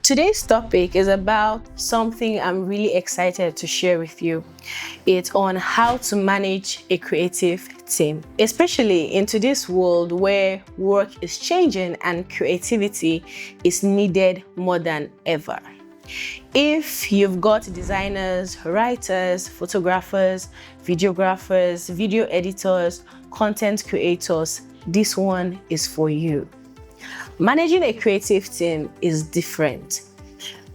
Today's topic is about something I'm really excited to share with you. It's on how to manage a creative team, especially in today's world where work is changing and creativity is needed more than ever. If you've got designers, writers, photographers, videographers, video editors, content creators, this one is for you. Managing a creative team is different.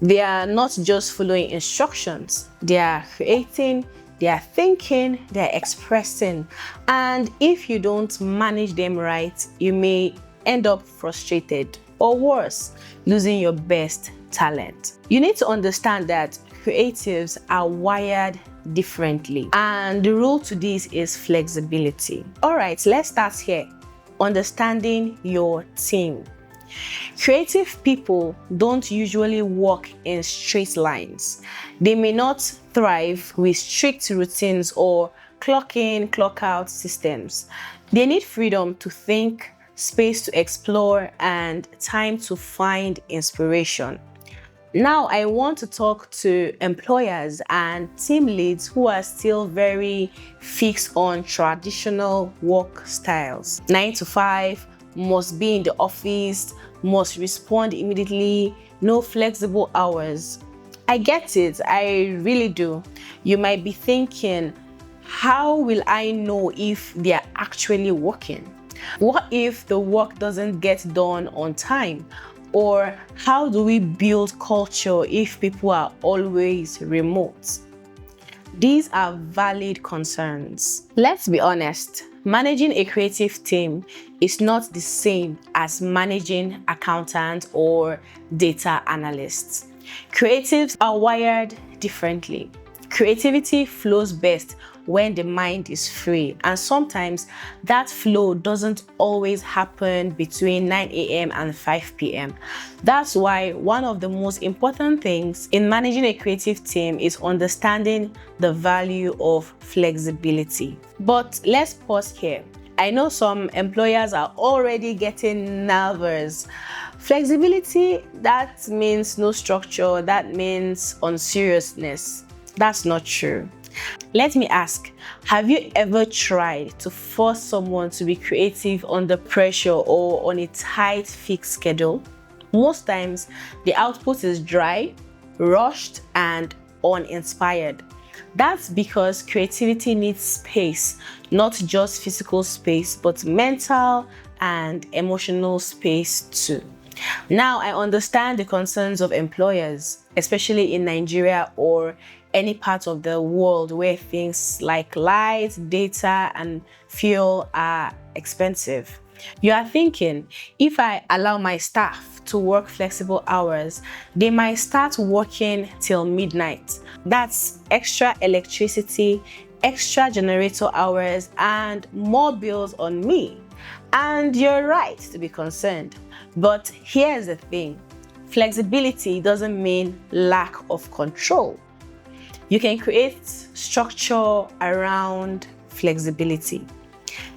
They are not just following instructions, they are creating, they are thinking, they are expressing. And if you don't manage them right, you may end up frustrated or worse, losing your best talent. You need to understand that creatives are wired differently, and the rule to this is flexibility. All right, let's start here. Understanding your team. Creative people don't usually work in straight lines. They may not thrive with strict routines or clock in, clock out systems. They need freedom to think, space to explore, and time to find inspiration. Now, I want to talk to employers and team leads who are still very fixed on traditional work styles. 9 to 5, must be in the office, must respond immediately, no flexible hours. I get it, I really do. You might be thinking, how will I know if they are actually working? What if the work doesn't get done on time? Or how do we build culture if people are always remote? These are valid concerns. Let's be honest, managing a creative team is not the same as managing accountants or data analysts. Creatives are wired differently. Creativity flows best when the mind is free, and sometimes that flow doesn't always happen between 9 a.m. and 5 p.m. That's why one of the most important things in managing a creative team is understanding the value of flexibility. But let's pause here. I know some employers are already getting nervous. Flexibility, that means no structure, that means unseriousness. That's not true. Let me ask, have you ever tried to force someone to be creative under pressure or on a tight fixed schedule? Most times, the output is dry, rushed, and uninspired. That's because creativity needs space, not just physical space, but mental and emotional space too. Now, I understand the concerns of employers, especially in Nigeria or any part of the world where things like light, data, and fuel are expensive. You are thinking, if I allow my staff to work flexible hours, they might start working till midnight. That's extra electricity, extra generator hours, and more bills on me. And you're right to be concerned. But here's the thing, flexibility doesn't mean lack of control. You can create structure around flexibility.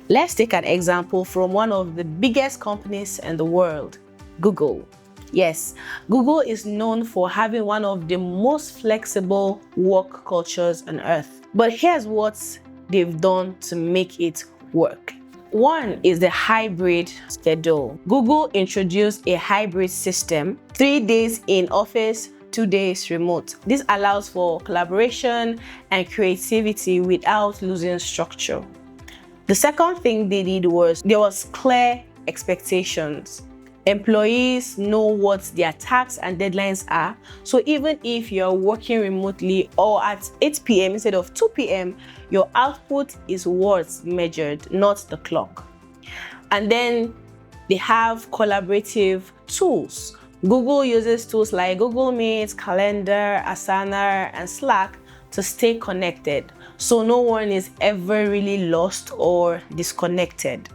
Let's take an example from one of the biggest companies in the world, Google. Yes, Google is known for having one of the most flexible work cultures on earth. But here's what they've done to make it work. One is the hybrid schedule. Google introduced a hybrid system, 3 days in office, 2 days remote. This allows for collaboration and creativity without losing structure. The second thing they did was there was clear expectations. Employees know what their tasks and deadlines are. So even if you're working remotely or at 8 p.m. instead of 2 p.m., your output is what's measured, not the clock. And then they have collaborative tools. Google uses tools like Google Meet, Calendar, Asana, and Slack to stay connected, so no one is ever really lost or disconnected.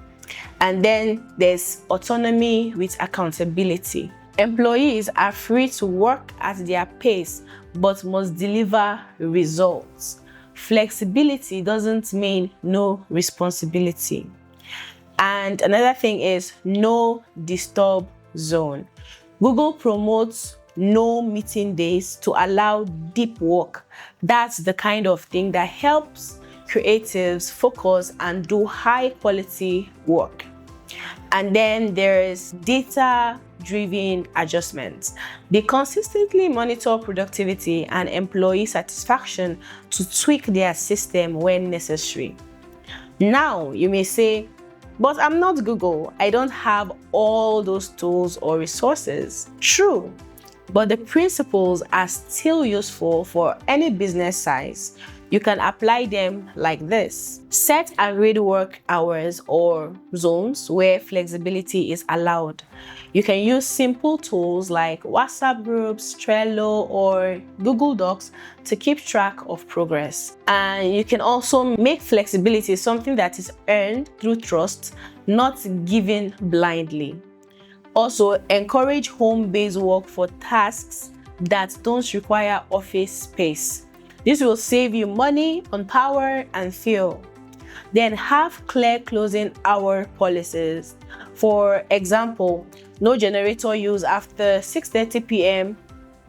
And then there's autonomy with accountability. Employees are free to work at their pace, but must deliver results. Flexibility doesn't mean no responsibility. And another thing is no disturb zone. Google promotes no meeting days to allow deep work. That's the kind of thing that helps creatives focus and do high quality work. And then there's data-driven adjustments. They consistently monitor productivity and employee satisfaction to tweak their system when necessary. Now, you may say, but I'm not Google. I don't have all those tools or resources. True, but the principles are still useful for any business size. You can apply them like this. Set agreed work hours or zones where flexibility is allowed. You can use simple tools like WhatsApp groups, Trello, or Google Docs to keep track of progress. And you can also make flexibility something that is earned through trust, not given blindly. Also, encourage home-based work for tasks that don't require office space. This will save you money on power and fuel. Then have clear closing hour policies. For example, no generator use after 6:30 p.m.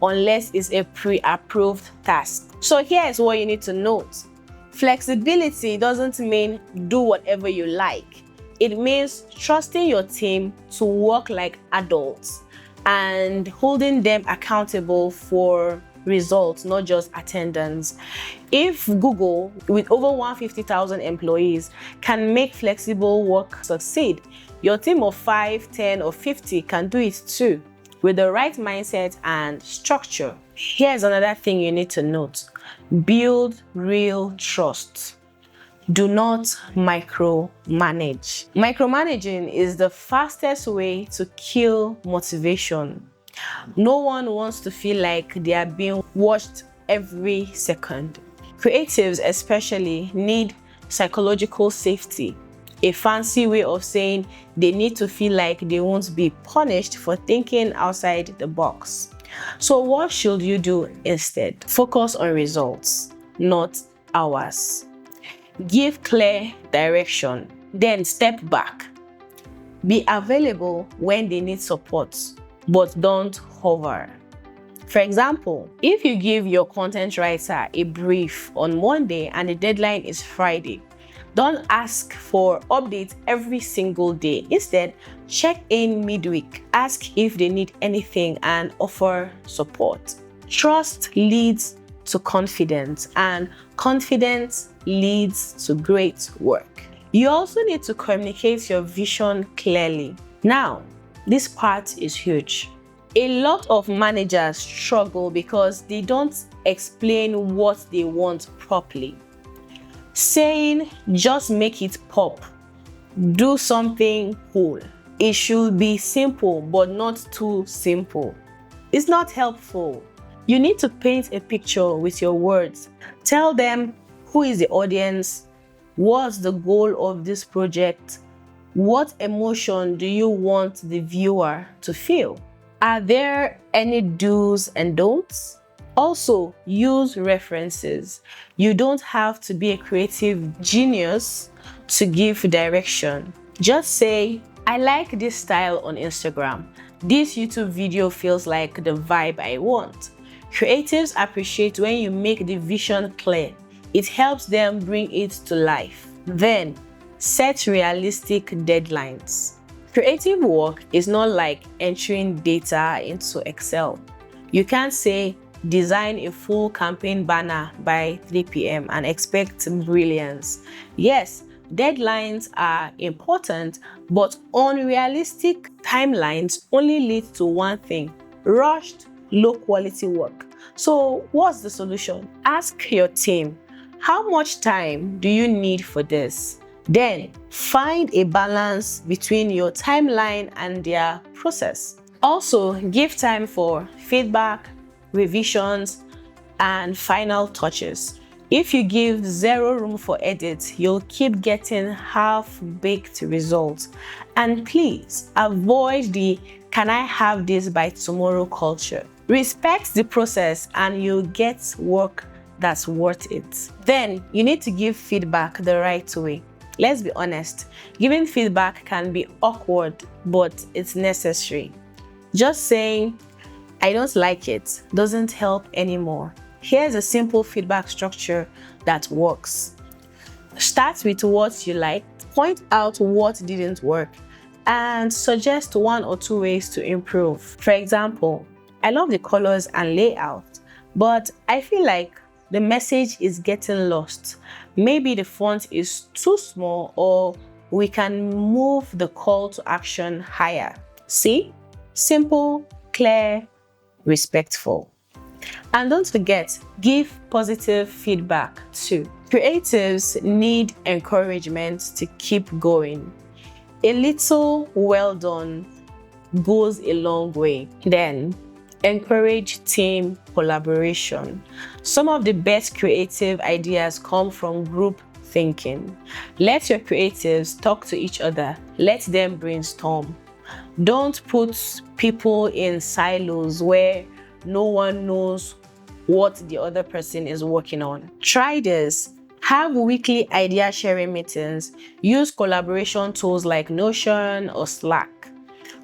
unless it's a pre-approved task. So here's what you need to note. Flexibility doesn't mean do whatever you like. It means trusting your team to work like adults and holding them accountable for results, not just attendance. If Google, with over 150,000 employees, can make flexible work succeed, your team of 5, 10, or 50 can do it too, with the right mindset and structure. Here's another thing you need to note. Build real trust. Do not micromanage. Micromanaging is the fastest way to kill motivation. No one wants to feel like they are being watched every second. Creatives especially need psychological safety, a fancy way of saying they need to feel like they won't be punished for thinking outside the box. So what should you do instead? Focus on results, not hours. Give clear direction, then step back. Be available when they need support, but don't hover. For example, if you give your content writer a brief on Monday and the deadline is Friday, don't ask for updates every single day. Instead, check in midweek, ask if they need anything, and offer support. Trust leads to confidence, and confidence leads to great work. You also need to communicate your vision clearly. Now, this part is huge. A lot of managers struggle because they don't explain what they want properly. Saying, just make it pop, do something cool. It should be simple, but not too simple. It's not helpful. You need to paint a picture with your words. Tell them who is the audience, what's the goal of this project, what emotion do you want the viewer to feel? Are there any do's and don'ts? Also, use references. You don't have to be a creative genius to give direction. Just say, I like this style on Instagram. This YouTube video feels like the vibe I want. Creatives appreciate when you make the vision clear. It helps them bring it to life. Then, set realistic deadlines. Creative work is not like entering data into Excel. You can't say, design a full campaign banner by 3 p.m. and expect brilliance. Yes, deadlines are important, but unrealistic timelines only lead to one thing: rushed, low-quality work. So what's the solution? Ask your team, how much time do you need for this? Then find a balance between your timeline and their process. Also, give time for feedback, revisions, and final touches. If you give zero room for edits, you'll keep getting half-baked results. And please avoid the "can I have this by tomorrow" culture. Respect the process and you'll get work that's worth it. Then you need to give feedback the right way. Let's be honest, giving feedback can be awkward, but it's necessary. Just saying, I don't like it doesn't help anymore. Here's a simple feedback structure that works. Start with what you liked, point out what didn't work, and suggest 1 or 2 ways to improve. For example, I love the colors and layout, but I feel like the message is getting lost. Maybe the font is too small, or we can move the call to action higher. See? Simple, clear, respectful. And don't forget, give positive feedback too. Creatives need encouragement to keep going. A little well done goes a long way. Then, encourage team collaboration. Some of the best creative ideas come from group thinking. Let your creatives talk to each other. Let them brainstorm. Don't put people in silos where no one knows what the other person is working on. Try this. Have weekly idea sharing meetings. Use collaboration tools like Notion or Slack.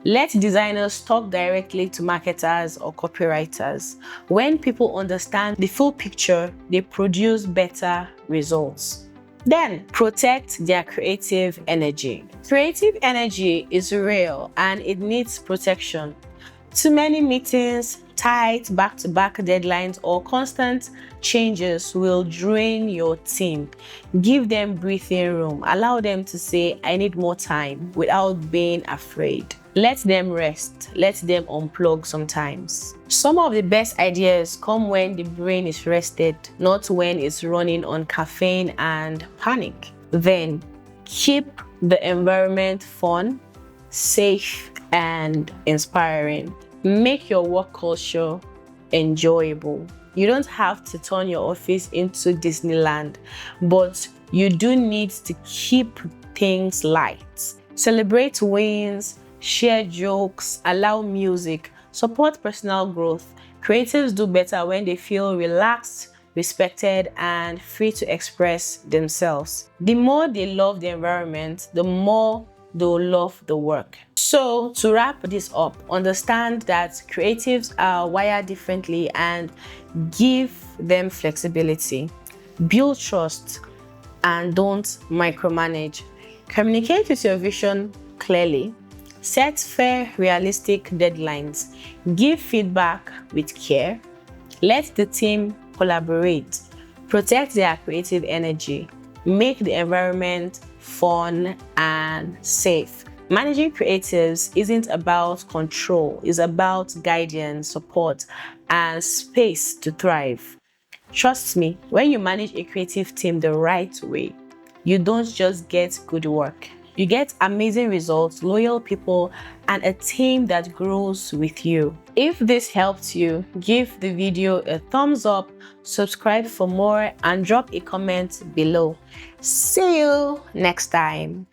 Let designers talk directly to marketers or copywriters. When people understand the full picture, they produce better results. Then, protect their creative energy. Creative energy is real and it needs protection. Too many meetings, tight back-to-back deadlines, or constant changes will drain your team. Give them breathing room. Allow them to say, I need more time, without being afraid. Let them rest. Let them unplug sometimes. Some of the best ideas come when the brain is rested, not when it's running on caffeine and panic. Then, keep the environment fun, safe, and inspiring. Make your work culture enjoyable. You don't have to turn your office into Disneyland, but you do need to keep things light. Celebrate wins, share jokes, allow music, support personal growth. Creatives do better when they feel relaxed, respected, and free to express themselves. The more they love the environment, the more they'll love the work. So to wrap this up, understand that creatives are wired differently and give them flexibility. Build trust and don't micromanage. Communicate with your vision clearly. Set fair, realistic deadlines. Give feedback with care. Let the team collaborate. Protect their creative energy. Make the environment fun and safe. Managing creatives isn't about control, it's about guidance, support, and space to thrive. Trust me, when you manage a creative team the right way, you don't just get good work. You get amazing results, loyal people, and a team that grows with you. If this helped you, give the video a thumbs up, subscribe for more, and drop a comment below. See you next time.